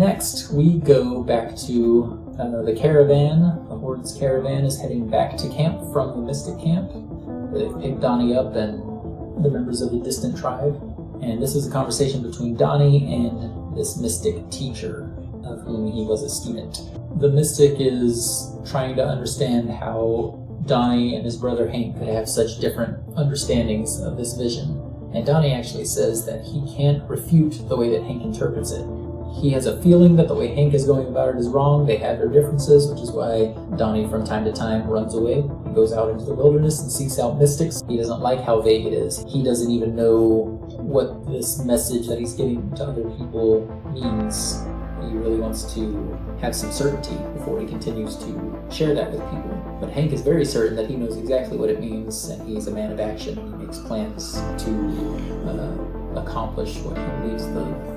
Next, we go back to the caravan. The Horde's caravan is heading back to camp from the Mystic camp. They've picked Donnie up and the members of the distant tribe. And this is a conversation between Donnie and this Mystic teacher, of whom he was a student. The Mystic is trying to understand how Donnie and his brother Hank could have such different understandings of this vision. And Donnie actually says that he can't refute the way that Hank interprets it. He has a feeling that the way Hank is going about it is wrong. They have their differences, which is why Donnie from time to time runs away. He goes out into the wilderness and seeks out mystics. He doesn't like how vague it is. He doesn't even know what this message that he's giving to other people means. He really wants to have some certainty before he continues to share that with people. But Hank is very certain that he knows exactly what it means, and he's a man of action. He makes plans to accomplish what he believes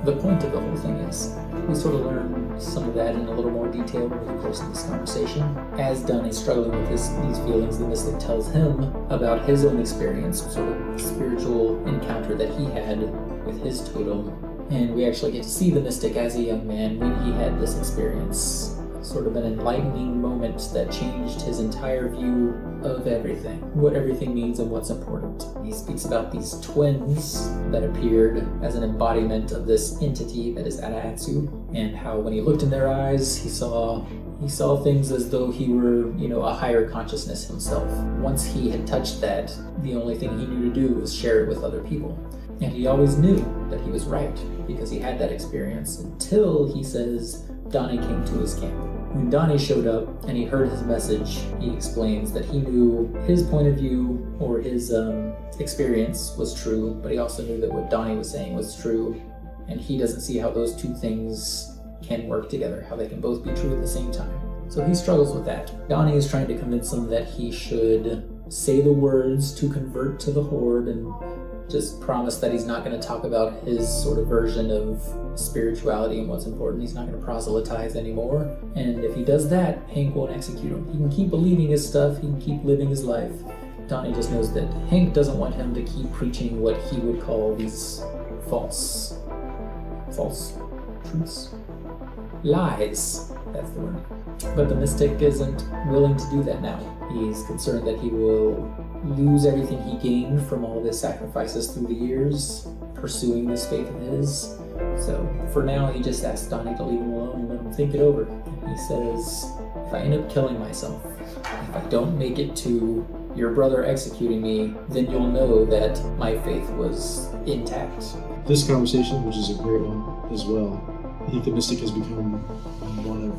the point of the whole thing is. We sort of learn some of that in a little more detail over the course of this conversation. As Donnie is struggling with these feelings, the Mystic tells him about his own experience, sort of spiritual encounter that he had with his totem. And we actually get to see the Mystic as a young man when he had this experience. Sort of an enlightening moment that changed his entire view of everything, what everything means and what's important. He speaks about these twins that appeared as an embodiment of this entity that is Ata-Atsu, and how when he looked in their eyes, he saw things as though he were, a higher consciousness himself. Once he had touched that, the only thing he knew to do was share it with other people. And he always knew that he was right, because he had that experience, until, he says, Donnie came to his camp. When Donnie showed up and he heard his message, he explains that he knew his point of view or his experience was true, but he also knew that what Donnie was saying was true, and he doesn't see how those two things can work together, how they can both be true at the same time. So he struggles with that. Donnie is trying to convince him that he should say the words to convert to the Horde and just promise that he's not going to talk about his sort of version of spirituality and what's important. He's not going to proselytize anymore. And if he does that, Hank won't execute him. He can keep believing his stuff. He can keep living his life. Donnie just knows that Hank doesn't want him to keep preaching what he would call these false truths. Lies. That's the word. But the Mystic isn't willing to do that now. He's concerned that he will lose everything he gained from all of his sacrifices through the years, pursuing this faith of his. So for now, he just asks Donnie to leave him alone and let him think it over. And he says, if I end up killing myself, if I don't make it to your brother executing me, then you'll know that my faith was intact. This conversation, which is a great one as well, I think the Mystic has become one of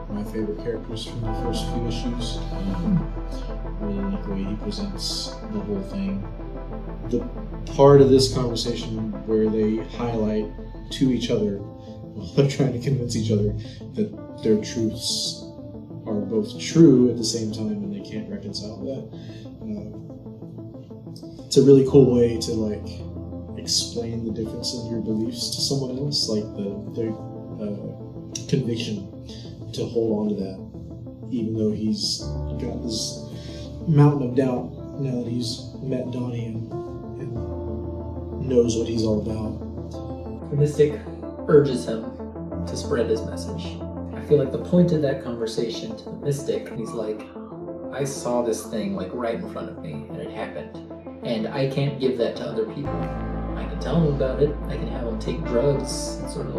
my favorite characters from the first few issues. I really like the way he presents the whole thing. The part of this conversation where they highlight to each other, while they're trying to convince each other that their truths are both true at the same time and they can't reconcile that. It's a really cool way to explain the difference in your beliefs to someone else, like their conviction to hold on to that, even though he's got this mountain of doubt now that he's met Donnie and knows what he's all about. The Mystic urges him to spread his message. I feel like the point of that conversation to the Mystic, he's like, I saw this thing right in front of me and it happened, and I can't give that to other people. I can tell them about it, I can have them take drugs and sort of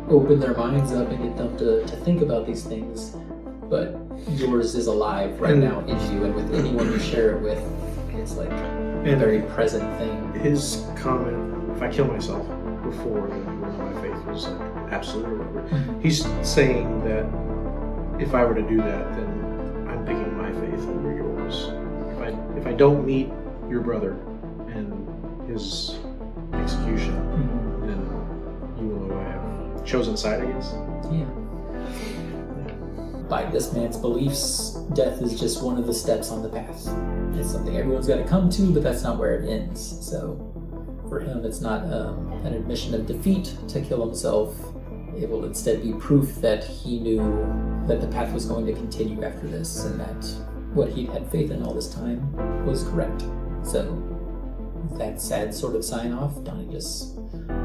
open their minds up and get them to think about these things, but yours is alive right now in you, and with anyone you share it with, it's a very present thing. His comment, if I kill myself before, then my faith was absolute or whatever. He's saying that if I were to do that, then I'm picking my faith over yours. If I don't meet your brother and his execution, then you will know I have chosen side, I guess. Yeah. By this man's beliefs, death is just one of the steps on the path. It's something everyone's got to come to, but that's not where it ends. So for him, it's not an admission of defeat to kill himself. It will instead be proof that he knew that the path was going to continue after this, and that what he'd had faith in all this time was correct. So that sad sort of sign off, Donnie just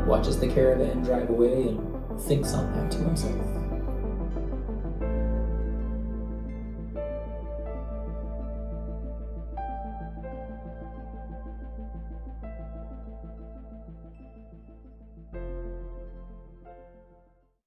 watches the caravan drive away and thinks on that to himself.